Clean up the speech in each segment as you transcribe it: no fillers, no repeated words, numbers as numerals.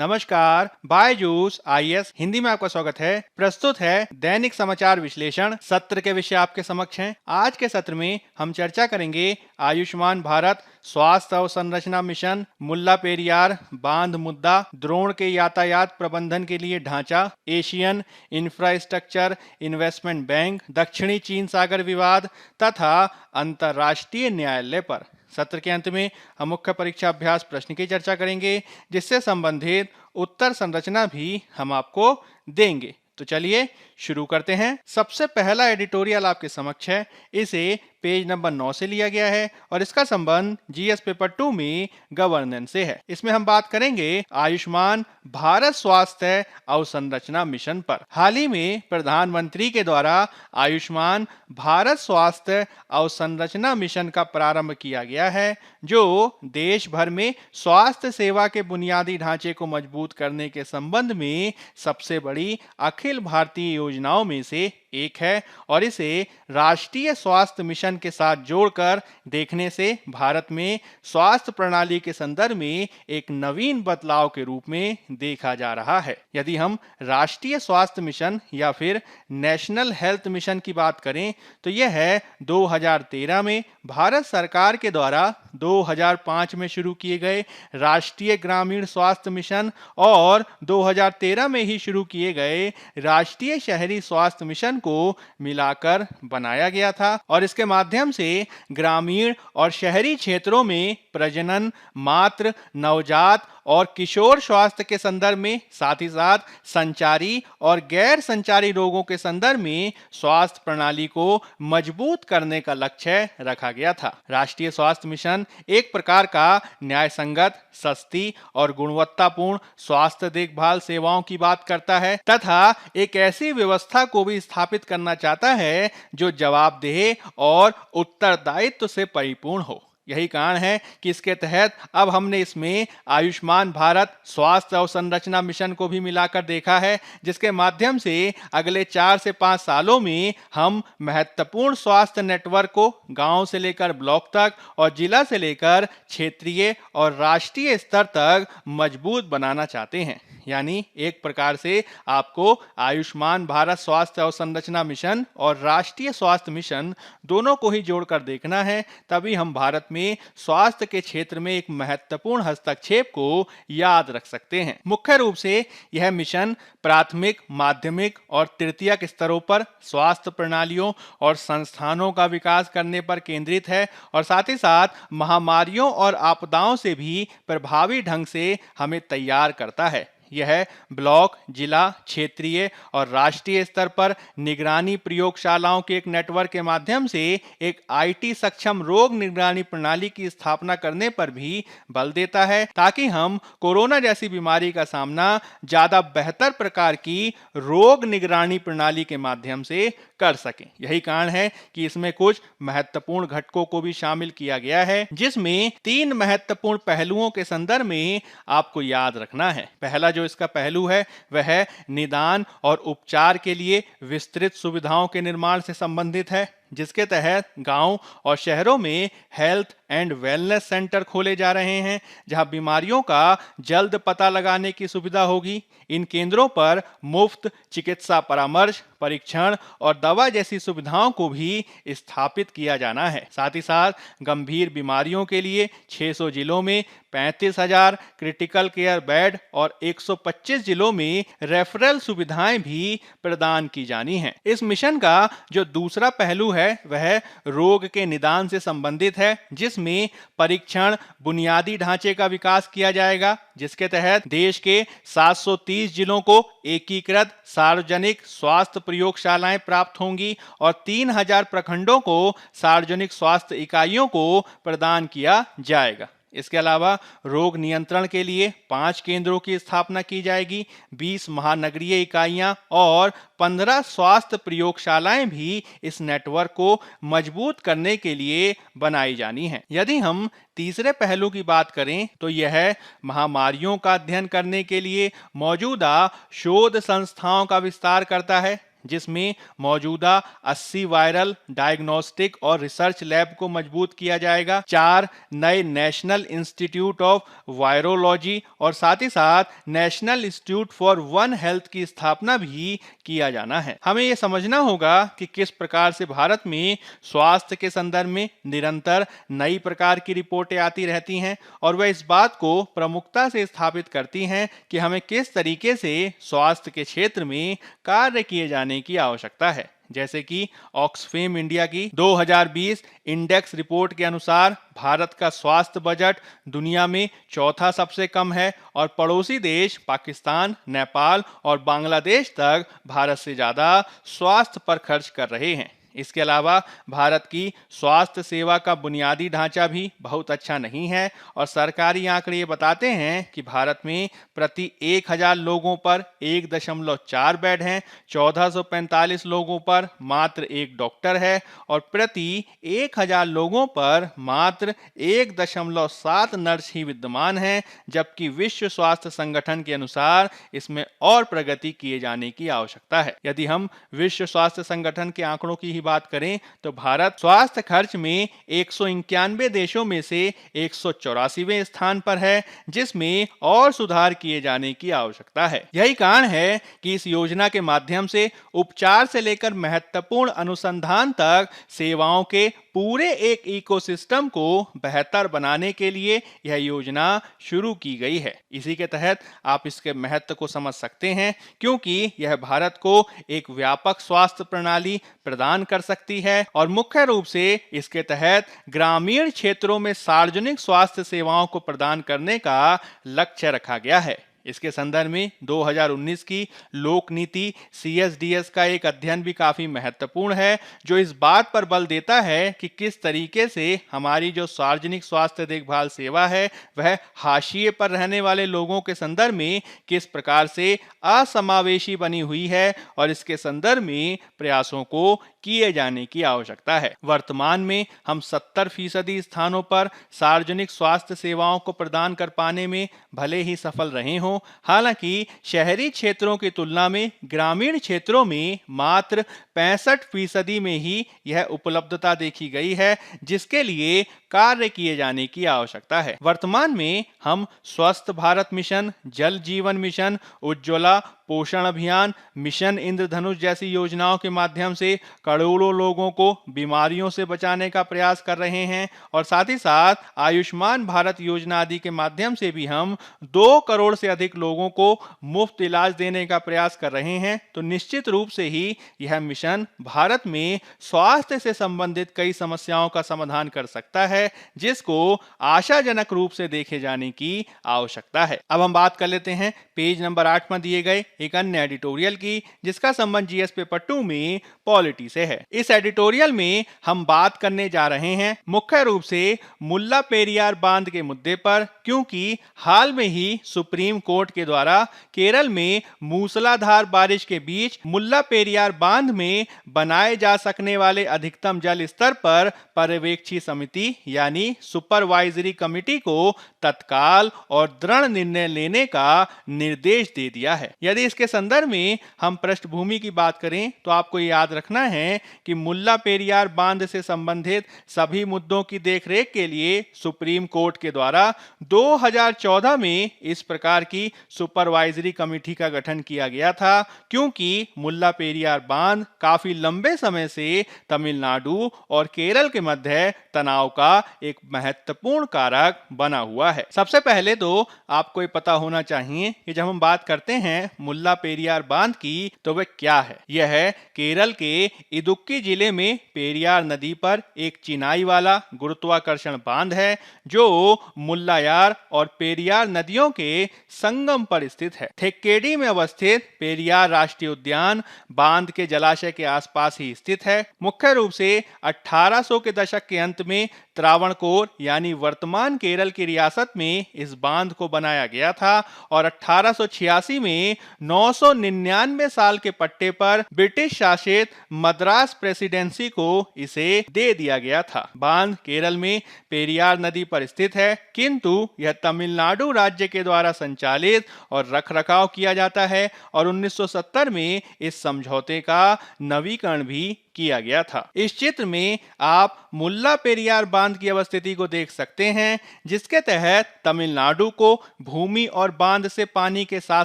नमस्कार, बायजूस आईएएस हिंदी में आपका स्वागत है। प्रस्तुत है दैनिक समाचार विश्लेषण। सत्र के विषय आपके समक्ष हैं। आज के सत्र में हम चर्चा करेंगे आयुष्मान भारत स्वास्थ्य अवसंरचना मिशन, मुल्ला पेरियार बांध मुद्दा, द्रोण के यातायात प्रबंधन के लिए ढांचा, एशियन इंफ्रास्ट्रक्चर इन्वेस्टमेंट बैंक, दक्षिणी चीन सागर विवाद तथा अंतर्राष्ट्रीय न्यायालय पर। सत्र के अंत में हम मुख्य परीक्षा अभ्यास प्रश्न की चर्चा करेंगे, जिससे संबंधित उत्तर संरचना भी हम आपको देंगे। तो चलिए शुरू करते हैं। सबसे पहला एडिटोरियल आपके समक्ष है। इसे पेज नंबर 9 से लिया गया है और इसका संबंध जीएस पेपर 2 में गवर्नेंस से है। इसमें हम बात करेंगे आयुष्मान भारत स्वास्थ्य अवसंरचना मिशन पर। हाल ही में प्रधानमंत्री के द्वारा आयुष्मान भारत स्वास्थ्य अवसंरचना मिशन का प्रारंभ किया गया है, जो देश भर में स्वास्थ्य सेवा के बुनियादी ढांचे को मजबूत करने के संबंध में सबसे बड़ी अखिल भारतीय योजनाओं में से एक है और इसे राष्ट्रीय स्वास्थ्य मिशन के साथ जोड़कर देखने से भारत में स्वास्थ्य प्रणाली के संदर्भ में एक नवीन बदलाव के रूप में देखा जा रहा है। यदि हम राष्ट्रीय स्वास्थ्य मिशन या फिर नेशनल हेल्थ मिशन की बात करें तो यह है 2013 में भारत सरकार के द्वारा 2005 में शुरू किए गए राष्ट्रीय ग्रामीण स्वास्थ्य मिशन और 2013 में ही शुरू किए गए राष्ट्रीय शहरी स्वास्थ्य मिशन को मिलाकर बनाया गया था और इसके माध्यम से ग्रामीण और शहरी क्षेत्रों में प्रजनन, मातृ, नवजात और किशोर स्वास्थ्य के संदर्भ में, साथ ही साथ संचारी और गैर संचारी रोगों के संदर्भ में स्वास्थ्य प्रणाली को मजबूत करने का लक्ष्य रखा गया था। राष्ट्रीय स्वास्थ्य मिशन एक प्रकार का न्याय संगत, सस्ती और गुणवत्तापूर्ण स्वास्थ्य देखभाल सेवाओं की बात करता है तथा एक ऐसी व्यवस्था को भी स्थापित करना चाहता है जो जवाबदेह और उत्तरदायित्व से परिपूर्ण हो। यही कारण है कि इसके तहत अब हमने इसमें आयुष्मान भारत स्वास्थ्य अवसंरचना मिशन को भी मिलाकर देखा है, जिसके माध्यम से अगले 4 से 5 सालों में हम महत्वपूर्ण स्वास्थ्य नेटवर्क को गांव से लेकर ब्लॉक तक और जिला से लेकर क्षेत्रीय और राष्ट्रीय स्तर तक मजबूत बनाना चाहते हैं। यानी एक प्रकार से आपको आयुष्मान भारत स्वास्थ्य अवसंरचना मिशन और राष्ट्रीय स्वास्थ्य मिशन दोनों को ही जोड़कर देखना है, तभी हम भारत में स्वास्थ्य के क्षेत्र में एक महत्वपूर्ण हस्तक्षेप को याद रख सकते हैं। मुख्य रूप से यह मिशन प्राथमिक, माध्यमिक और तृतीयक स्तरों पर स्वास्थ्य प्रणालियों और संस्थानों का विकास करने पर केंद्रित है और साथ ही साथ महामारियों और आपदाओं से भी प्रभावी ढंग से हमें तैयार करता है। यह ब्लॉक, जिला, क्षेत्रीय और राष्ट्रीय स्तर पर निगरानी प्रयोगशालाओं के एक नेटवर्क के माध्यम से एक आईटी सक्षम रोग निगरानी प्रणाली की स्थापना करने पर भी बल देता है, ताकि हम कोरोना जैसी बीमारी का सामना ज्यादा बेहतर प्रकार की रोग निगरानी प्रणाली के माध्यम से कर सकें। यही कारण है कि इसमें कुछ महत्वपूर्ण घटकों को भी शामिल किया गया है, जिसमें 3 महत्वपूर्ण पहलुओं के संदर्भ में आपको याद रखना है। पहला जो इसका पहलू है वह है निदान और उपचार के लिए विस्तृत सुविधाओं के निर्माण से संबंधित है, जिसके तहत गांव और शहरों में हेल्थ एंड वेलनेस सेंटर खोले जा रहे हैं, जहां बीमारियों का जल्द पता लगाने की सुविधा होगी। इन केंद्रों पर मुफ्त चिकित्सा परामर्श, परीक्षण और दवा जैसी सुविधाओं को भी स्थापित किया जाना है। साथ ही साथ गंभीर बीमारियों के लिए 600 जिलों में 35,000 क्रिटिकल केयर बेड और 125 जिलों में रेफरल सुविधाएं भी प्रदान की जानी हैं। इस मिशन का जो दूसरा पहलू है वह रोग के निदान से संबंधित है, जिसमें परीक्षण बुनियादी ढांचे का विकास किया जाएगा, जिसके तहत देश के 730 जिलों को एकीकृत सार्वजनिक स्वास्थ्य प्रयोगशालाएं प्राप्त होंगी और 3,000 प्रखंडों को सार्वजनिक स्वास्थ्य इकाइयों को प्रदान किया जाएगा। इसके अलावा रोग नियंत्रण के लिए 5 केंद्रों की स्थापना की जाएगी, 20 महानगरीय इकाइयां और 15 स्वास्थ्य प्रयोगशालाएं भी इस नेटवर्क को मजबूत करने के लिए बनाई जानी है। यदि हम तीसरे पहलू की बात करें तो यह महामारियों का अध्ययन करने के लिए मौजूदा शोध संस्थाओं का विस्तार करता है। जिसमें मौजूदा 80 वायरल डायग्नोस्टिक और रिसर्च लैब को मजबूत किया जाएगा। 4 नए नेशनल इंस्टीट्यूट ऑफ वायरोलॉजी और साथ ही साथ national institute for one health की स्थापना भी किया जाना है। हमें यह समझना होगा कि किस प्रकार से भारत में स्वास्थ्य के संदर्भ में निरंतर नई प्रकार की रिपोर्टें आती रहती हैं और वह इस बात को प्रमुखता से स्थापित करती हैं कि हमें किस तरीके से स्वास्थ्य के क्षेत्र में कार्य किए जाने की आवश्यकता है। जैसे कि ऑक्सफेम इंडिया की 2020 इंडेक्स रिपोर्ट के अनुसार भारत का स्वास्थ्य बजट दुनिया में चौथा सबसे कम है और पड़ोसी देश पाकिस्तान, नेपाल और बांग्लादेश तक भारत से ज्यादा स्वास्थ्य पर खर्च कर रहे हैं। इसके अलावा भारत की स्वास्थ्य सेवा का बुनियादी ढांचा भी बहुत अच्छा नहीं है और सरकारी आंकड़े ये बताते हैं कि भारत में प्रति 1000 लोगों पर 1.4 बेड हैं, 1445 लोगों पर मात्र 1 डॉक्टर है और प्रति 1000 लोगों पर मात्र 1.7 नर्स ही विद्यमान हैं, जबकि विश्व स्वास्थ्य संगठन के अनुसार इसमें और प्रगति किए जाने की आवश्यकता है। यदि हम विश्व स्वास्थ्य संगठन के आंकड़ों की बात करें तो भारत स्वास्थ्य खर्च में 191 देशों में से 184वें स्थान पर है, जिसमें और सुधार किए जाने की आवश्यकता है। यही कारण है कि इस योजना के माध्यम से उपचार से लेकर महत्वपूर्ण अनुसंधान तक सेवाओं के पूरे एक इकोसिस्टम को बेहतर बनाने के लिए यह योजना शुरू की गई है। इसी के तहत आप इसके महत्व को समझ सकते हैं, क्योंकि यह भारत को एक व्यापक स्वास्थ्य प्रणाली प्रदान कर सकती है और मुख्य रूप से इसके तहत ग्रामीण क्षेत्रों में सार्वजनिक स्वास्थ्य सेवाओं को प्रदान करने का लक्ष्य रखा गया है। इसके संदर्भ में 2019 की लोक नीति CSDS का एक अध्ययन भी काफी महत्वपूर्ण है, जो इस बात पर बल देता है कि किस तरीके से हमारी जो सार्वजनिक स्वास्थ्य देखभाल सेवा है वह हाशिए पर रहने वाले लोगों के संदर्भ में किस प्रकार से असमावेशी बनी हुई है और इसके संदर्भ में प्रयासों को किए जाने की आवश्यकता है। वर्तमान में हम 70% स्थानों पर सार्वजनिक स्वास्थ्य सेवाओं को प्रदान कर पाने में भले ही सफल रहे हों, हालांकि शहरी क्षेत्रों की तुलना में ग्रामीण क्षेत्रों में मात्र 65% में ही यह उपलब्धता देखी गई है, जिसके लिए कार्य किए जाने की आवश्यकता है। वर्तमान में हम स्वस्थ भारत मिशन, जल जीवन मिशन, उज्ज्वला, पोषण अभियान, मिशन इंद्रधनुष जैसी योजनाओं के माध्यम से करोड़ों लोगों को बीमारियों से बचाने का प्रयास कर रहे हैं और साथ ही साथ आयुष्मान भारत योजना आदि के माध्यम से भी हम 2 करोड़ से अधिक लोगों को मुफ्त इलाज देने का प्रयास कर रहे हैं। तो निश्चित रूप से ही यह मिशन भारत में स्वास्थ्य से संबंधित कई समस्याओं का समाधान कर सकता है, जिसको आशाजनक रूप से देखे जाने की आवश्यकता है। अब हम बात कर लेते हैं पेज नंबर 8 में दिए गए एक अन्य एडिटोरियल की, जिसका संबंध जीएस पेपर 2 में पॉलिटी से है। इस एडिटोरियल में हम बात करने जा रहे हैं मुख्य रूप से मुल्ला पेरियार बांध के मुद्दे पर, क्योंकि हाल में ही सुप्रीम कोर्ट के द्वारा केरल में मूसलाधार बारिश के बीच मुल्ला पेरियार बांध में बनाए जा सकने वाले अधिकतम जल स्तर पर पर्यवेक्षी समिति यानी सुपरवाइजरी कमेटी को तत्काल और दृढ़ निर्णय लेने का निर्देश दे दिया है। यदि इसके संदर्भ में हम पृष्ठभूमि की बात करें तो आपको याद रखना है कि मुल्ला पेरियार बांध से संबंधित सभी मुद्दों की देखरेख के लिए सुप्रीम कोर्ट के द्वारा 2014 में इस प्रकार की सुपरवाइजरी कमेटी का गठन किया गया था, क्योंकि मुल्ला पेरियार बांध काफी लंबे समय से तमिलनाडु और केरल के मध्य तनाव का एक महत्वपूर्ण कारक बना हुआ है। सबसे पहले तो आपको ये पता होना चाहिए कि जब हम बात करते हैं मुल्ला पेरियार बांध की तो वह क्या है। यह है केरल के इदुक्की जिले में पेरियार नदी पर एक चिनाई वाला गुरुत्वाकर्षण बांध है, जो मुल्लायार और पेरियार नदियों के संगम पर स्थित है। थेक्केडी में अवस्थित पेरियार राष्ट्रीय उद्यान बांध के जलाशय के आसपास ही स्थित है। मुख्य रूप से 1800 के दशक के अंत में त्रावणकोर यानी वर्तमान केरल की रियासत में इस बांध को बनाया गया था और 1886 में 999 साल के पट्टे पर ब्रिटिश शासित मद्रास प्रेसिडेंसी को इसे दे दिया गया था। बांध केरल में पेरियार नदी पर स्थित है, किंतु यह तमिलनाडु राज्य के द्वारा संचालित 1946 और रखरखाव किया जाता है और 1970 में इस समझौते का नवीकरण भी किया गया था। इस चित्र में आप मुल्ला पेरियार बांध की अवस्थिति को देख सकते हैं, जिसके तहत तमिलनाडु को भूमि और बांध से पानी के साथ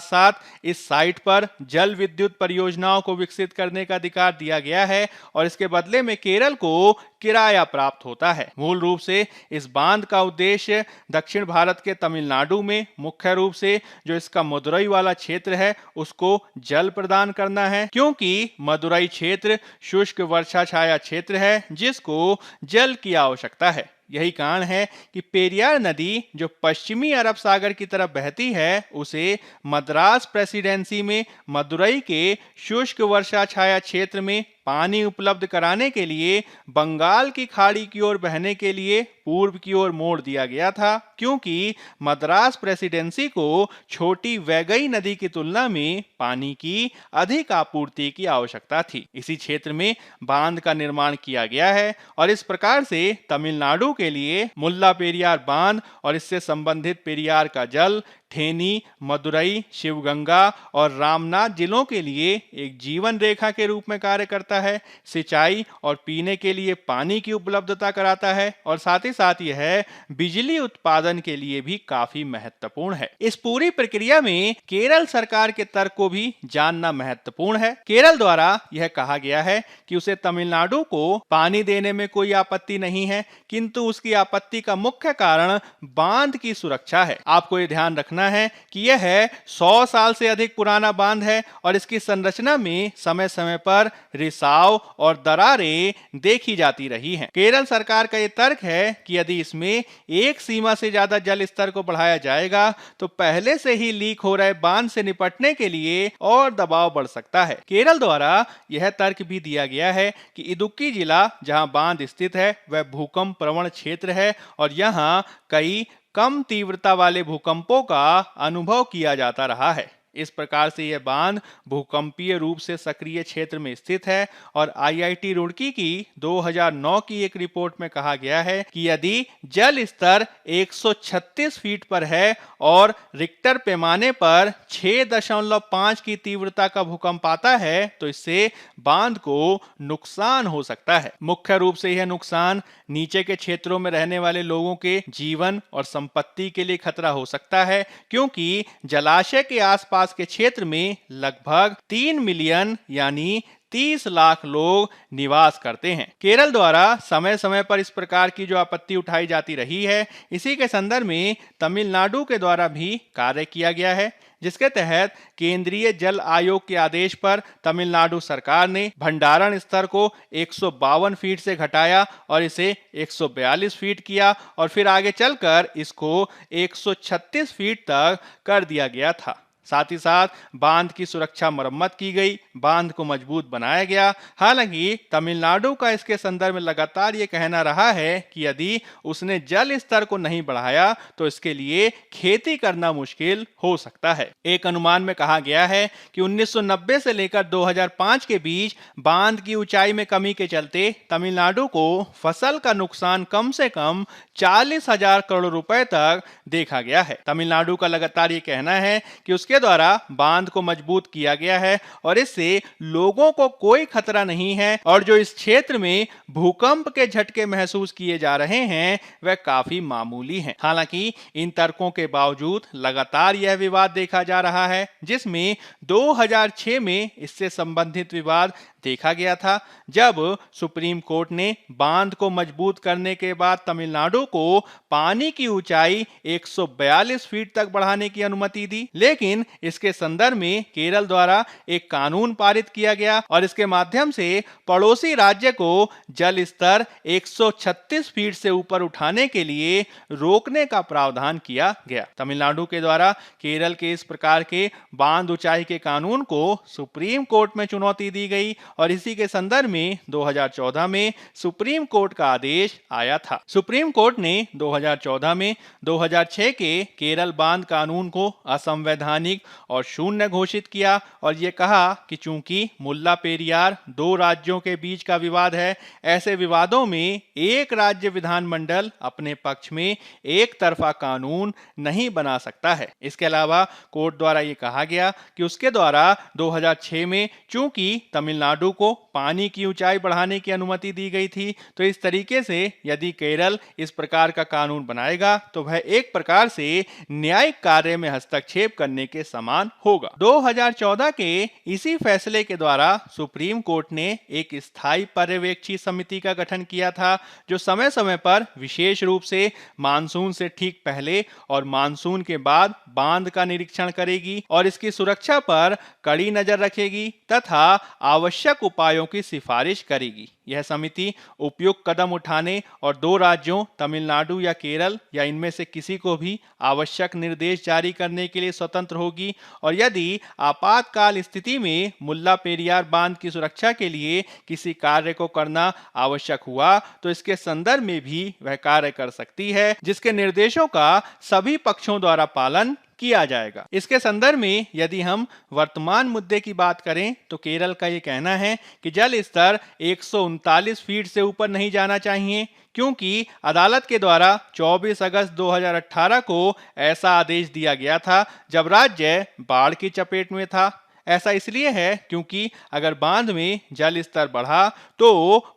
साथ इस साइट पर जल विद्युत परियोजनाओं को विकसित करने का अधिकार दिया गया है और इसके बदले में केरल को किराया प्राप्त होता है। मूल रूप से इस बांध का उद्देश्य दक्षिण भारत के तमिलनाडु में मुख्य रूप से जो इसका मदुरई वाला क्षेत्र है उसको जल प्रदान करना है, क्योंकि मदुरई क्षेत्र शुष्क वर्षा छाया क्षेत्र है जिसको जल की आवश्यकता है। यही कारण है कि पेरियार नदी जो पश्चिमी अरब सागर की तरफ बहती है उसे मद्रास प्रेसिडेंसी में मदुरई के शुष्क वर्षा छाया क्षेत्र में पानी उपलब्ध कराने के लिए बंगाल की खाड़ी की ओर बहने के लिए पूर्व की ओर मोड़ दिया गया था, क्योंकि मद्रास प्रेसिडेंसी को छोटी वैगई नदी की तुलना में पानी की अधिक आपूर्ति की आवश्यकता थी। इसी क्षेत्र में बांध का निर्माण किया गया है और इस प्रकार से तमिलनाडु के लिए मुल्ला पेरियार बांध और इससे संबंधित पेरियार का जल थेनी, मदुरई, शिवगंगा और रामनाथ जिलों के लिए एक जीवन रेखा के रूप में कार्य करता है, सिंचाई और पीने के लिए पानी की उपलब्धता कराता है और साथ ही साथ यह बिजली उत्पादन के लिए भी काफी महत्वपूर्ण है। इस पूरी प्रक्रिया में केरल सरकार के तर्क को भी जानना महत्वपूर्ण है। केरल द्वारा यह कहा गया है कि उसे तमिलनाडु को पानी देने में कोई आपत्ति नहीं है, किंतु उसकी आपत्ति का मुख्य कारण बांध की सुरक्षा है। आपको यह ध्यान रखना है कि यह 100 साल से अधिक पुराना बांध है और इसकी संरचना में समय समय पर रिसाव और दरारें देखी जाती रही हैं। केरल सरकार का यह तर्क है कि यदि इसमें एक सीमा से ज्यादा जल स्तर को बढ़ाया जाएगा तो पहले से ही लीक हो रहे बांध से निपटने के लिए और दबाव बढ़ सकता है। केरल द्वारा यह तर्क भी दिया गया है कि इदुक्की जिला जहां बांध स्थित है वह भूकंप प्रवण क्षेत्र है और यहां कई कम तीव्रता वाले भूकंपों का अनुभव किया जाता रहा है। इस प्रकार से यह बांध भूकंपीय रूप से सक्रिय क्षेत्र में स्थित है और आईआईटी रुड़की की 2009 की एक रिपोर्ट में कहा गया है कि यदि जल स्तर 136 फीट पर है और रिक्टर पैमाने पर 6.5 की तीव्रता का भूकंप आता है तो इससे बांध को नुकसान हो सकता है। मुख्य रूप से यह नुकसान नीचे के क्षेत्रों में रहने वाले लोगों के जीवन और संपत्ति के लिए खतरा हो सकता है, क्योंकि जलाशय के आसपास के क्षेत्र में लगभग 3 मिलियन यानी 30 लाख लोग निवास करते हैं। केरल द्वारा समय समय पर इस प्रकार की जो आपत्ति उठाई जाती रही है, इसी के संदर्भ में तमिलनाडु के द्वारा भी कार्य किया गया है, जिसके तहत केंद्रीय जल आयोग के आदेश पर तमिलनाडु सरकार ने भंडारण स्तर को 152 फीट से घटाया और इसे 142 फीट किया और फिर आगे चलकर इसको 136 फीट तक कर दिया गया था। साथ ही साथ बांध की सुरक्षा मरम्मत की गई, बांध को मजबूत बनाया गया। हालांकि तमिलनाडु का इसके संदर्भ में लगातार ये कहना रहा है कि यदि उसने जल स्तर को नहीं बढ़ाया तो इसके लिए खेती करना मुश्किल हो सकता है। एक अनुमान में कहा गया है कि 1990 से लेकर 2005 के बीच बांध की ऊंचाई में कमी के चलते तमिलनाडु को फसल का नुकसान कम से कम 40,000 करोड़ रुपए तक देखा गया है। तमिलनाडु का लगातार ये कहना है कि उसके द्वारा बांध को मजबूत किया गया है और इससे लोगों को कोई खतरा नहीं है और जो इस क्षेत्र में भूकंप के झटके महसूस किए जा रहे हैं वह काफी मामूली हैं। हालांकि इन तर्कों के बावजूद लगातार यह विवाद देखा जा रहा है, जिसमें 2006 में इससे संबंधित विवाद देखा गया था, जब सुप्रीम कोर्ट ने बांध को मजबूत करने के बाद तमिलनाडु को पानी की ऊंचाई 142 फीट तक बढ़ाने की अनुमति दी। लेकिन इसके संदर्भ में केरल द्वारा एक कानून पारित किया गया और इसके माध्यम से पड़ोसी राज्य को जल स्तर 136 फीट से ऊपर उठाने के लिए रोकने का प्रावधान किया गया। तमिलनाडु के द्वारा केरल के इस प्रकार के बांध ऊंचाई के कानून को सुप्रीम कोर्ट में चुनौती दी गई और इसी के संदर्भ में 2014 में सुप्रीम कोर्ट का आदेश आया था। सुप्रीम कोर्ट ने 2014 में 2006 के केरल बांध कानून को असंवैधानिक और शून्य घोषित किया और ये कहा कि चूंकि मुल्ला पेरियार दो राज्यों के बीच का विवाद है, ऐसे विवादों में एक राज्य विधानमंडल अपने पक्ष में एक तरफा कानून नहीं बना सकता है। इसके अलावा कोर्ट द्वारा ये कहा गया कि उसके द्वारा 2006 में चूंकि तमिलनाडु को पानी की ऊंचाई बढ़ाने की अनुमति दी गई थी, तो इस तरीके से यदि केरल इस प्रकार का कानून बनाएगा तो वह एक प्रकार से न्यायिक कार्य में हस्तक्षेप करने के समान होगा। 2014 के इसी फैसले के द्वारा सुप्रीम कोर्ट ने एक स्थायी पर्यवेक्षी समिति का गठन किया था, जो समय समय पर विशेष रूप से मानसून से ठीक पहले और मानसून के बाद बांध का निरीक्षण करेगी और इसकी सुरक्षा पर कड़ी नजर रखेगी तथा आवश्यक उपायों की सिफारिश करेगी। यह समिति उपयुक्त कदम उठाने और दो राज्यों तमिलनाडु या केरल या इनमें से किसी को भी आवश्यक निर्देश जारी करने के लिए स्वतंत्र होगी और यदि आपातकाल स्थिति में मुल्ला पेरियार बांध की सुरक्षा के लिए किसी कार्य को करना आवश्यक हुआ तो इसके संदर्भ में भी वह कार्य कर सकती है, जिसके निर्देशों का सभी पक्षों द्वारा पालन किया जाएगा। इसके संदर्भ में यदि हम वर्तमान मुद्दे की बात करें तो केरल का ये कहना है कि जल स्तर 139 फीट से ऊपर नहीं जाना चाहिए, क्योंकि अदालत के द्वारा 24 अगस्त 2018 को ऐसा आदेश दिया गया था जब राज्य बाढ़ की चपेट में था। ऐसा इसलिए है क्योंकि अगर बांध में जल स्तर बढ़ा तो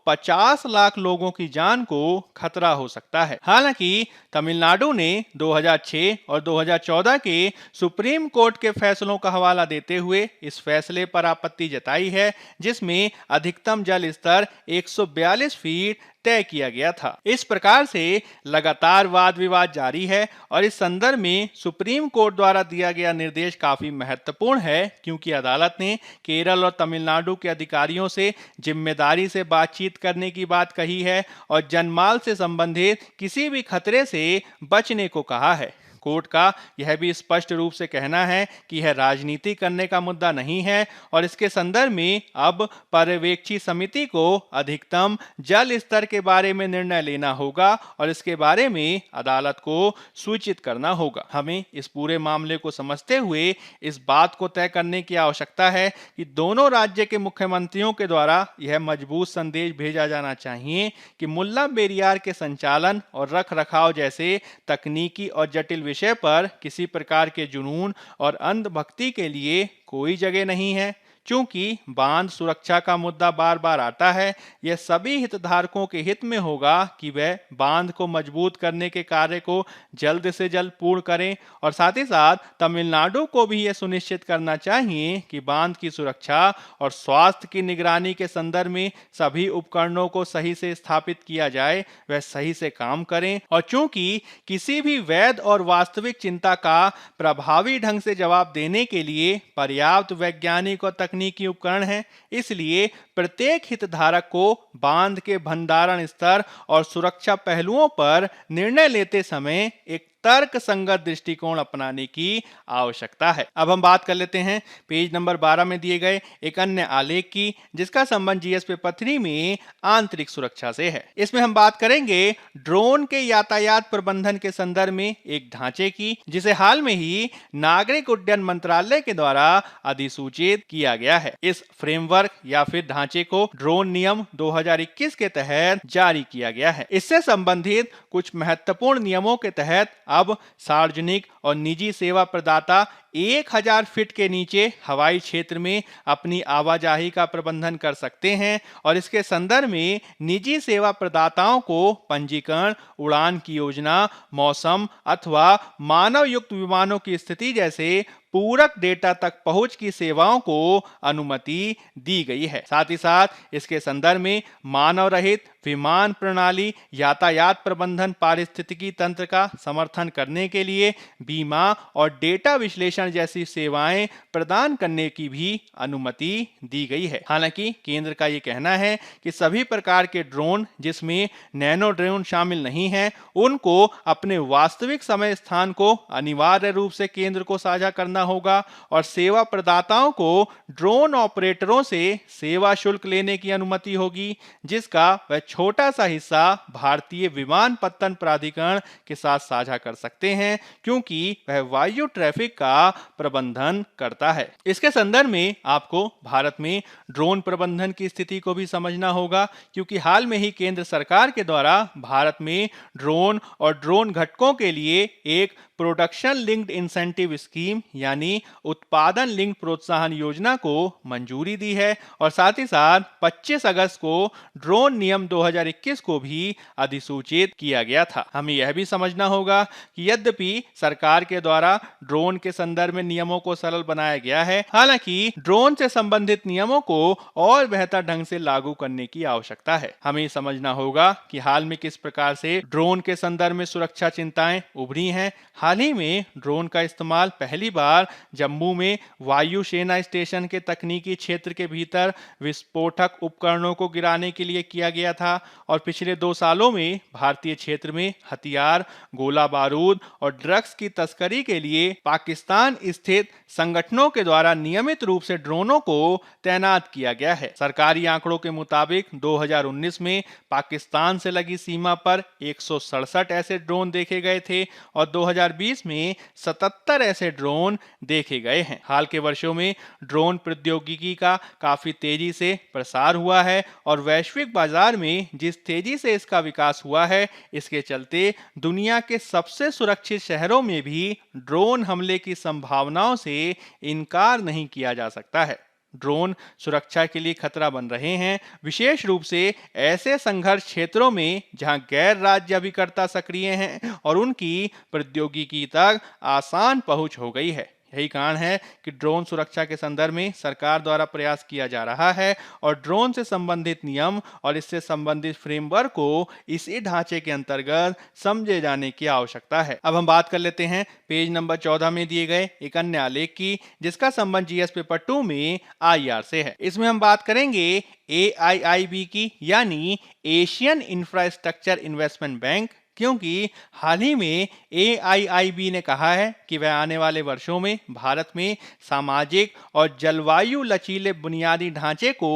50 लाख लोगों की जान को खतरा हो सकता है। हालांकि तमिलनाडु ने 2006 और 2014 के सुप्रीम कोर्ट के फैसलों का हवाला देते हुए इस फैसले पर आपत्ति जताई है, जिसमें अधिकतम जल स्तर 142 फीट तय किया गया था। इस प्रकार से लगातार वाद विवाद जारी है और इस संदर्भ में सुप्रीम कोर्ट द्वारा दिया गया निर्देश काफी महत्वपूर्ण है, क्योंकि अदालत ने केरल और तमिलनाडु के अधिकारियों से जिम्मेदारी से बातचीत करने की बात कही है और जनमाल से संबंधित किसी भी खतरे से बचने को कहा है। कोर्ट का यह भी स्पष्ट रूप से कहना है कि यह राजनीति करने का मुद्दा नहीं है और इसके संदर्भ में अब पर्यवेक्षी समिति को अधिकतम जल स्तर के बारे में निर्णय लेना होगा और इसके बारे में अदालत को सूचित करना होगा। हमें इस पूरे मामले को समझते हुए इस बात को तय करने की आवश्यकता है कि दोनों राज्य के मुख्यमंत्रियों के द्वारा यह मजबूत संदेश भेजा जाना चाहिए कि मुल्ला पेरियार के संचालन और रख रखाव जैसे तकनीकी और जटिल विषय पर किसी प्रकार के जुनून और अंधभक्ति के लिए कोई जगह नहीं है। चूंकि बांध सुरक्षा का मुद्दा बार बार आता है, यह सभी हितधारकों के हित में होगा कि वह बांध को मजबूत करने के कार्य को जल्द से जल्द पूर्ण करें और साथ ही साथ तमिलनाडु को भी यह सुनिश्चित करना चाहिए कि बांध की सुरक्षा और स्वास्थ्य की निगरानी के संदर्भ में सभी उपकरणों को सही से स्थापित किया जाए, वह सही से काम करें। और चूंकि किसी भी वैध और वास्तविक चिंता का प्रभावी ढंग से जवाब देने के लिए पर्याप्त वैज्ञानिक और तकनीकी उपकरण हैं, इसलिए प्रत्येक हितधारक को बांध के भंडारण स्तर और सुरक्षा पहलुओं पर निर्णय लेते समय एक तर्क संगत दृष्टिकोण अपनाने की आवश्यकता है। अब हम बात कर लेते हैं पेज नंबर 12 में दिए गए एक अन्य आलेख की, जिसका संबंध जीएस पेपर 3 में आंतरिक सुरक्षा से है। इसमें हम बात करेंगे ड्रोन के यातायात प्रबंधन के संदर्भ में एक ढांचे की, जिसे हाल में ही नागरिक उड्डयन मंत्रालय के द्वारा अधिसूचित किया गया है। इस फ्रेमवर्क या फिर ढांचे को ड्रोन नियम 2021 के तहत जारी किया गया है। इससे संबंधित कुछ महत्वपूर्ण नियमों के तहत अब सार्वजनिक और निजी सेवा प्रदाता 1000 फीट के नीचे हवाई क्षेत्र में अपनी आवाजाही का प्रबंधन कर सकते हैं और इसके संदर्भ में निजी सेवा प्रदाताओं को पंजीकरण, उड़ान की योजना, मौसम अथवा मानव युक्त विमानों की स्थिति जैसे पूरक डेटा तक पहुंच की सेवाओं को अनुमति दी गई है। साथ ही साथ इसके संदर्भ में मानव रहित विमान प्रणाली यातायात प्रबंधन पारिस्थितिकी तंत्र का समर्थन करने के लिए बीमा और डेटा विश्लेषण विश्लेषण जैसी सेवाएं प्रदान करने की भी अनुमति दी गई है। हालांकि केंद्र का ये कहना है कि सभी प्रकार के ड्रोन जिसमें नैनो ड्रोन शामिल नहीं है, उनको अपने वास्तविक समय स्थान को अनिवार्य रूप से केंद्र को साझा करना होगा और सेवा प्रदाताओं को ड्रोन ऑपरेटरों से सेवा शुल्क लेने की अनुमति होगी, जिसका वह छोटा सा हिस्सा भारतीय विमानपत्तन प्राधिकरण के साथ साझा कर सकते हैं, क्योंकि वह वायु ट्रैफिक का प्रबंधन करता है। इसके संदर्भ में आपको भारत में ड्रोन प्रबंधन की स्थिति को भी समझना होगा, क्योंकि हाल में ही केंद्र सरकार के द्वारा भारत में ड्रोन और ड्रोन घटकों के लिए एक प्रोडक्शन लिंक्ड इंसेंटिव स्कीम यानी उत्पादन लिंक प्रोत्साहन योजना को मंजूरी दी है और साथ ही साथ 25 अगस्त को ड्रोन नियम 2021 को भी अधिसूचित किया गया था। हमें यह भी समझना होगा कि यद्यपि सरकार के द्वारा ड्रोन के संदर्भ में नियमों को सरल बनाया गया है, हालांकि ड्रोन से संबंधित नियमों को और बेहतर ढंग से लागू करने की आवश्यकता है। हमें समझना होगा कि हाल में किस प्रकार से ड्रोन के संदर्भ में सुरक्षा चिंताएं उभरी हैं। हाल ही में ड्रोन का इस्तेमाल पहली बार जम्मू में वायु सेना स्टेशन के तकनीकी क्षेत्र के भीतर विस्फोटक उपकरणों को गिराने के लिए किया गया था और पिछले 2 सालों में भारतीय क्षेत्र में हथियार, गोला बारूद और ड्रग्स की तस्करी के लिए पाकिस्तान स्थित संगठनों के द्वारा नियमित रूप से ड्रोनों को तैनात किया गया है। सरकारी आंकड़ों के मुताबिक 2019 में पाकिस्तान से लगी सीमा पर 167 ऐसे ड्रोन देखे गए थे और 2020 में 77 ऐसे ड्रोन देखे गए हैं। हाल के वर्षों में ड्रोन प्रौद्योगिकी का काफी तेजी से प्रसार हुआ है और वैश्विक बाजार में जिस तेजी से इसका विकास हुआ है, इसके चलते दुनिया के सबसे सुरक्षित शहरों में भी ड्रोन हमले की संभावनाओं से इनकार नहीं किया जा सकता है। ड्रोन सुरक्षा के लिए खतरा बन रहे हैं, विशेष रूप से ऐसे संघर्ष क्षेत्रों में जहां गैर राज्य अभिकर्ता सक्रिय हैं और उनकी प्रौद्योगिकी तक आसान पहुंच हो गई है। यही कारण है कि ड्रोन सुरक्षा के संदर्भ में सरकार द्वारा प्रयास किया जा रहा है और ड्रोन से संबंधित नियम और इससे संबंधित फ्रेमवर्क को इसी ढांचे के अंतर्गत समझे जाने की आवश्यकता है। अब हम बात कर लेते हैं पेज नंबर 14 में दिए गए एक अन्य आलेख की, जिसका संबंध जीएस पेपर 2 में आईआर से है। इसमें हम बात करेंगे AIIB की, यानी एशियन इंफ्रास्ट्रक्चर इन्वेस्टमेंट बैंक, क्योंकि हाल ही में AIIB ने कहा है कि वह आने वाले वर्षों में भारत में सामाजिक और जलवायु लचीले बुनियादी ढांचे को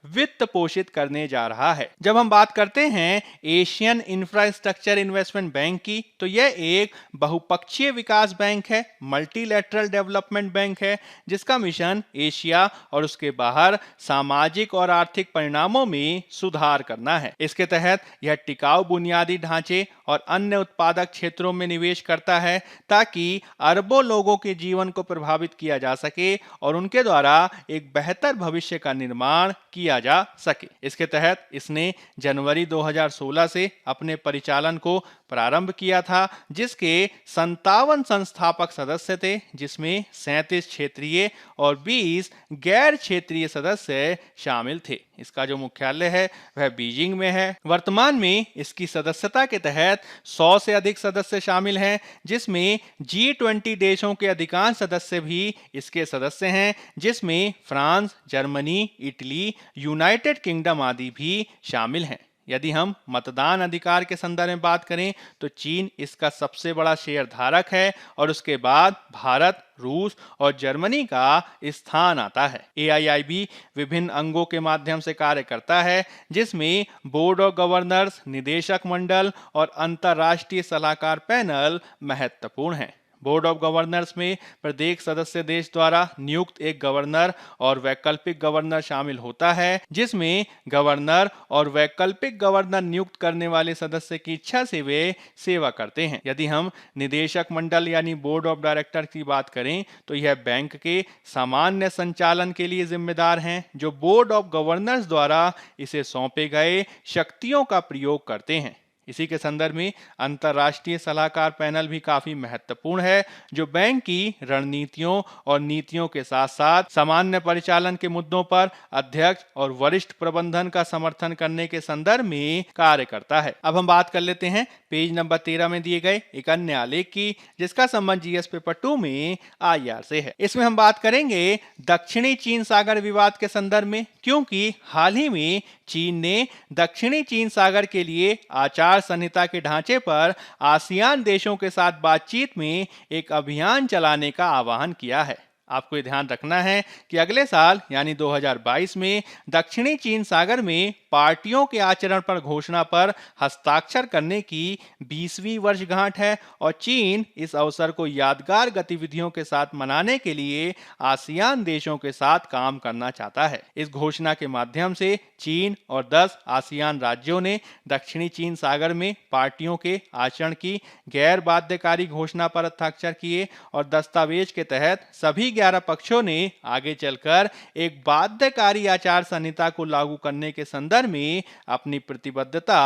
वित्त पोषित करने जा रहा है। जब हम बात करते हैं एशियन इंफ्रास्ट्रक्चर इन्वेस्टमेंट बैंक की, तो यह एक बहुपक्षीय विकास बैंक है, मल्टीलैटरल डेवलपमेंट बैंक है, जिसका मिशन एशिया और उसके बाहर सामाजिक और आर्थिक परिणामों में सुधार करना है। इसके तहत यह टिकाऊ बुनियादी ढांचे और अन्य उत्पादक क्षेत्रों में निवेश करता है ताकि अरबों लोगों के जीवन को प्रभावित किया जा सके और उनके द्वारा एक बेहतर भविष्य का निर्माण किया जा सके। इसके तहत इसने जनवरी 2016 से अपने परिचालन को प्रारंभ किया था, जिसके 57 संस्थापक सदस्य थे, जिसमें 37 क्षेत्रीय और 20 गैर क्षेत्रीय सदस्य शामिल थे। इसका जो मुख्यालय है वह बीजिंग में है। वर्तमान में इसकी सदस्यता के तहत 100 से अधिक सदस्य शामिल हैं, जिसमें G20 देशों के अधिकांश सदस्य भी इसके सदस्य हैं, जिसमें France, Germany, Italy, United kingdom आदि भी शामिल हैं। यदि हम मतदान अधिकार के संदर्भ में बात करें तो चीन इसका सबसे बड़ा शेयर धारक है और उसके बाद भारत, रूस और जर्मनी का स्थान आता है। AIIB विभिन्न अंगों के माध्यम से कार्य करता है, जिसमें बोर्ड ऑफ गवर्नर्स, निदेशक मंडल और अंतर्राष्ट्रीय सलाहकार पैनल महत्वपूर्ण हैं। बोर्ड ऑफ गवर्नर्स में प्रत्येक सदस्य देश द्वारा नियुक्त एक गवर्नर और वैकल्पिक गवर्नर शामिल होता है, जिसमें गवर्नर और वैकल्पिक गवर्नर नियुक्त करने वाले सदस्य की इच्छा से वे सेवा करते हैं। यदि हम निदेशक मंडल यानी बोर्ड ऑफ डायरेक्टर की बात करें तो यह बैंक के सामान्य संचालन के लिए जिम्मेदार हैं, जो बोर्ड ऑफ गवर्नर्स द्वारा इसे सौंपे गए शक्तियों का प्रयोग करते हैं। इसी के संदर्भ में अंतर्राष्ट्रीय सलाहकार पैनल भी काफी महत्वपूर्ण है, जो बैंक की रणनीतियों और नीतियों के साथ साथ सामान्य परिचालन के मुद्दों पर अध्यक्ष और वरिष्ठ प्रबंधन का समर्थन करने के संदर्भ में कार्य करता है। अब हम बात कर लेते हैं पेज नंबर 13 में दिए गए एक अन्य आलेख की, जिसका संबंध जीएस पेपर 2 में आईआर से है। इसमें हम बात करेंगे दक्षिणी चीन सागर विवाद के संदर्भ में, क्योंकि हाल ही में चीन ने दक्षिणी चीन सागर के लिए आचार संहिता के ढांचे पर आसियान देशों के साथ बातचीत में एक अभियान चलाने का आह्वान किया है। आपको ये ध्यान रखना है कि अगले साल यानी 2022 में दक्षिणी चीन सागर में पार्टियों के आचरण पर घोषणा पर हस्ताक्षर करने की 20वीं वर्षगांठ है और चीन इस अवसर को यादगार गतिविधियों के साथ मनाने के लिए आसियान देशों के साथ काम करना चाहता है। इस घोषणा के माध्यम से चीन और 10 आसियान राज्यों ने दक्षिणी चीन सागर में पार्टियों के आचरण की गैर बाध्यकारी घोषणा पर हस्ताक्षर किए और दस्तावेज के तहत सभी 11 पक्षों ने आगे चलकर एक बाध्यकारी आचार संहिता को लागू करने के संदर्भ में अपनी प्रतिबद्धता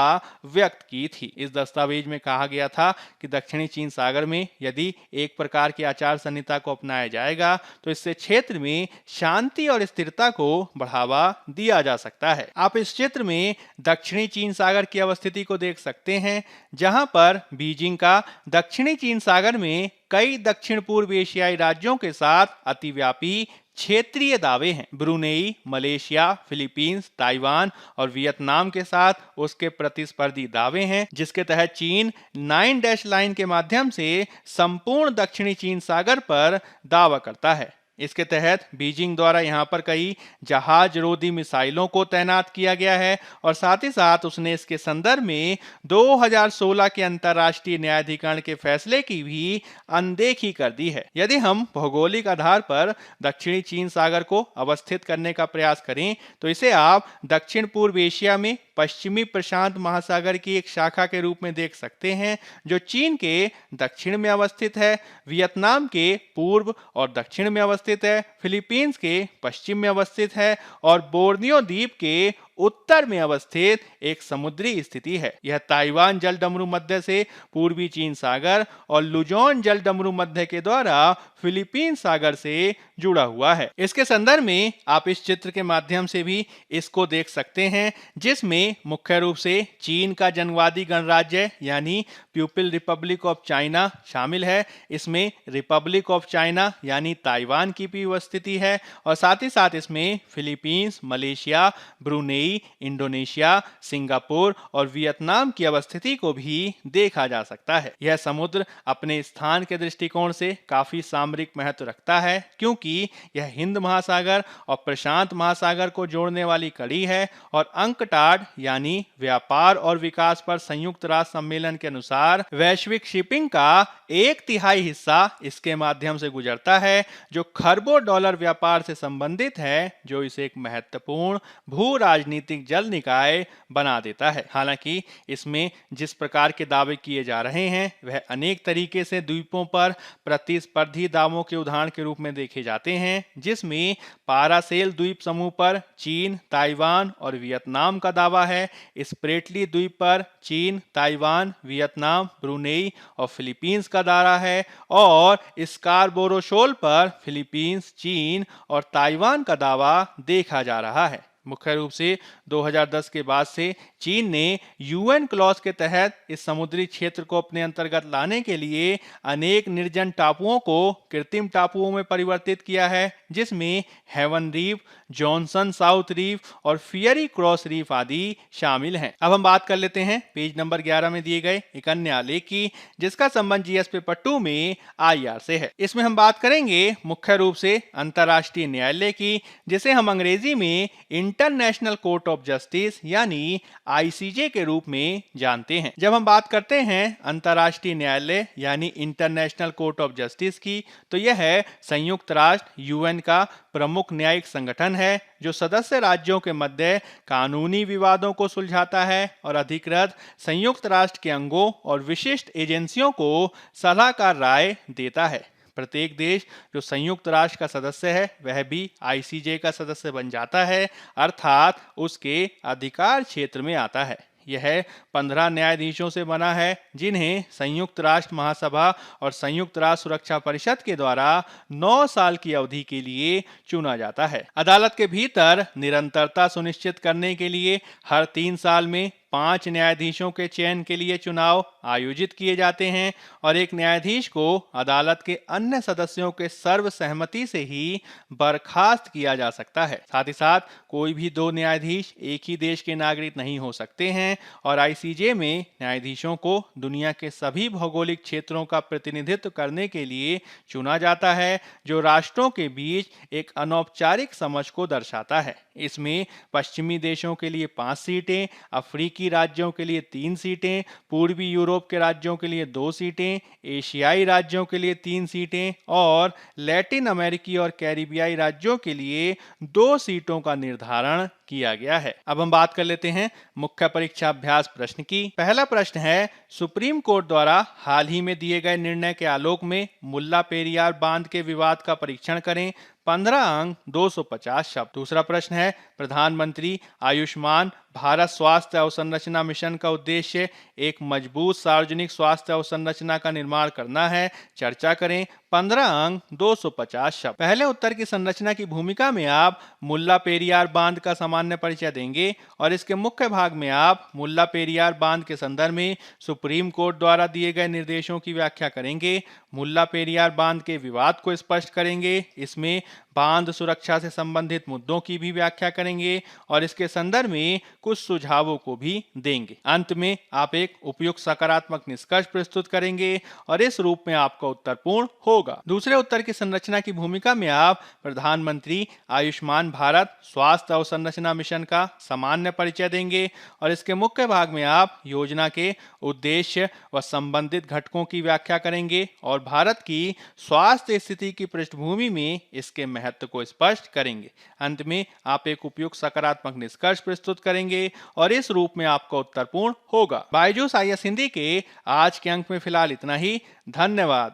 व्यक्त की थी। इस दस्तावेज में कहा गया था कि दक्षिणी चीन सागर में यदि एक प्रकार की आचार संहिता को अपनाया जाएगा तो इससे क्षेत्र में शांति और स्थिरता को बढ़ावा दिया जा सकता है। आप इस चित्र में दक्षिणी चीन सागर की अवस्थिति को देख सकते हैं, जहां पर बीजिंग का दक्षिणी चीन सागर में कई दक्षिण पूर्व एशियाई राज्यों के साथ अतिव्यापी क्षेत्रीय दावे हैं। ब्रुनेई, मलेशिया, फिलीपींस, ताइवान और वियतनाम के साथ उसके प्रतिस्पर्धी दावे हैं, जिसके तहत चीन 9 डैश लाइन के माध्यम से संपूर्ण दक्षिणी चीन सागर पर दावा करता है। इसके तहत बीजिंग द्वारा यहां पर कई जहाज रोधी मिसाइलों को तैनात किया गया है और साथ ही साथ उसने इसके संदर्भ में 2016 के अंतर्राष्ट्रीय न्यायाधिकरण के फैसले की भी अनदेखी कर दी है। यदि हम भौगोलिक आधार पर दक्षिणी चीन सागर को अवस्थित करने का प्रयास करें तो इसे आप दक्षिण पूर्व एशिया में पश्चिमी प्रशांत महासागर की एक शाखा के रूप में देख सकते हैं, जो चीन के दक्षिण में अवस्थित है, वियतनाम के पूर्व और दक्षिण में अवस्थित है, फिलीपींस के पश्चिम में अवस्थित है और बोर्नियो द्वीप के उत्तर में अवस्थित एक समुद्री स्थिति है। यह ताइवान जलडमरू मध्य से पूर्वी चीन सागर और लुजोन जलडमरू मध्य के द्वारा फिलीपींस सागर से जुड़ा हुआ है। इसके संदर्भ में आप इस चित्र के माध्यम से भी इसको देख सकते हैं, जिसमें मुख्य रूप से चीन का जनवादी गणराज्य यानी पीपल रिपब्लिक ऑफ चाइना शामिल है। इसमें रिपब्लिक ऑफ चाइना यानी ताइवान की भी उपस्थिति है और साथ ही साथ इसमें Philippines, Malaysia, Brunei, Indonesia, Singapore और वियतनाम की अवस्थिति को भी देखा जा सकता है। यह समुद्र अपने स्थान के दृष्टिकोण से काफी सामरिक महत्व रखता है, क्योंकि यह हिंद महासागर और प्रशांत महासागर को जोड़ने वाली कड़ी है और अंकटाड यानी व्यापार और विकास पर संयुक्त राष्ट्र सम्मेलन के अनुसार वैश्विक शिपिंग का 1/3 हिस्सा इसके माध्यम से गुजरता है, जो खरबों डॉलर व्यापार से संबंधित है, जो इसे एक महत्वपूर्ण भू राजनीतिक जल निकाय बना देता है। हालांकि इसमें जिस प्रकार के दावे किए जा रहे हैं वह अनेक तरीके से द्वीपों पर प्रतिस्पर्धी दावों के उदाहरण के रूप में देखे जाते हैं, जिसमें पारासेल द्वीप समूह पर चीन, ताइवान और वियतनाम का दावा है। स्प्रेटली द्वीप पर चीन, ताइवान, वियतनाम, ब्रुनेई और फिलीपींस का दावा है और स्कारबोरो शोल पर फिलीपींस, चीन और ताइवान का दावा देखा जा रहा है। मुख्य रूप से 2010 के बाद से चीन ने यूएन क्लॉज के तहत इस समुद्री क्षेत्र को अपने अंतर्गत लाने के लिए अनेक निर्जन टापुओं को कृत्रिम टापुओं में परिवर्तित किया है, जिसमें Heaven Reef, Johnson South Reef और फियरी क्रॉस रीफ आदि शामिल हैं। अब हम बात कर लेते हैं पेज नंबर 11 में दिए गए एक अन्य आलेख की, जिसका संबंध जीएस पेपर 2 में आईआर से है। इसमें हम बात करेंगे मुख्य रूप से अंतर्राष्ट्रीय न्यायालय की, जिसे हम अंग्रेजी में इंटरनेशनल कोर्ट ऑफ जस्टिस यानी आईसीजे के रूप में जानते हैं। जब हम बात करते हैं अंतर्राष्ट्रीय न्यायालय यानी इंटरनेशनल कोर्ट ऑफ जस्टिस की, तो यह है संयुक्त राष्ट्र यूएन का प्रमुख न्यायिक संगठन है, जो सदस्य राज्यों के मध्य कानूनी विवादों को सुलझाता है और अधिकृत संयुक्त राष्ट्र के अंगों और विशिष्ट एजेंसियों को सलाहकार राय देता है। प्रत्येक देश जो संयुक्त राष्ट्र का सदस्य है वह भी आईसीजे का सदस्य बन जाता है, अर्थात उसके अधिकार क्षेत्र में आता है। यह 15 न्यायाधीशों से बना है, जिन्हें संयुक्त राष्ट्र महासभा और संयुक्त राष्ट्र सुरक्षा परिषद के द्वारा 9 साल की अवधि के लिए चुना जाता है। अदालत के भीतर निरंतरता सुनिश्चित करने के लिए हर 3 साल में 5 न्यायाधीशों के चयन के लिए चुनाव आयोजित किए जाते हैं और एक न्यायाधीश को अदालत के अन्य सदस्यों के सर्वसहमति से ही बर्खास्त किया जा सकता है। साथ ही साथ कोई भी 2 न्यायाधीश एक ही देश के नागरिक नहीं हो सकते हैं और आईसीजे में न्यायाधीशों को दुनिया के सभी भौगोलिक क्षेत्रों का प्रतिनिधित्व करने के लिए चुना जाता है, जो राष्ट्रों के बीच एक अनौपचारिक समझ को दर्शाता है। इसमें पश्चिमी देशों के लिए 5 सीटें, अफ्रीकी राज्यों के लिए 3 सीटें, पूर्वी यूरोप के राज्यों के लिए 2 सीटें, एशियाई राज्यों के लिए 3 सीटें और लैटिन अमेरिकी और कैरिबियाई राज्यों के लिए 2 सीटों का निर्धारण किया गया है। अब हम बात कर लेते हैं मुख्य परीक्षा अभ्यास प्रश्न की। पहला प्रश्न है, सुप्रीम कोर्ट द्वारा हाल ही में दिए गए निर्णय के आलोक में मुल्ला पेरियार बांध के विवाद का परीक्षण करें। 15 अंक 250 शब्द। दूसरा प्रश्न है, प्रधानमंत्री आयुष्मान भारत स्वास्थ्य अवसंरचना मिशन का उद्देश्य एक मजबूत सार्वजनिक स्वास्थ्य अवसंरचना का निर्माण करना है। चर्चा करें। 15 अंक 250 शब्द। पहले उत्तर की संरचना की भूमिका में आप मुल्ला पेरियार बांध का सामान्य परिचय देंगे और इसके मुख्य भाग में आप मुल्ला पेरियार बांध के संदर्भ में सुप्रीम कोर्ट द्वारा दिए गए निर्देशों की व्याख्या करेंगे। मुल्ला पेरियार बांध के विवाद को स्पष्ट करेंगे। इसमें बांध सुरक्षा से संबंधित मुद्दों की भी व्याख्या करेंगे और इसके संदर्भ में कुछ सुझावों को भी देंगे। अंत में आप एक उपयुक्त सकारात्मक निष्कर्ष प्रस्तुत करेंगे और इस रूप में आपका उत्तर पूर्ण होगा। दूसरे उत्तर की संरचना की भूमिका में आप प्रधानमंत्री आयुष्मान भारत स्वास्थ्य अवसंरचना मिशन का सामान्य परिचय देंगे और इसके मुख्य भाग में आप योजना के उद्देश्य व संबंधित घटकों की व्याख्या करेंगे और भारत की स्वास्थ्य स्थिति की पृष्ठभूमि में इसके महत्व को स्पष्ट करेंगे। अंत में आप एक उपयुक्त सकारात्मक निष्कर्ष प्रस्तुत करेंगे और इस रूप में आपका उत्तर पूर्ण होगा। बायजूस आईएएस हिंदी के आज के अंक में फिलहाल इतना ही। धन्यवाद।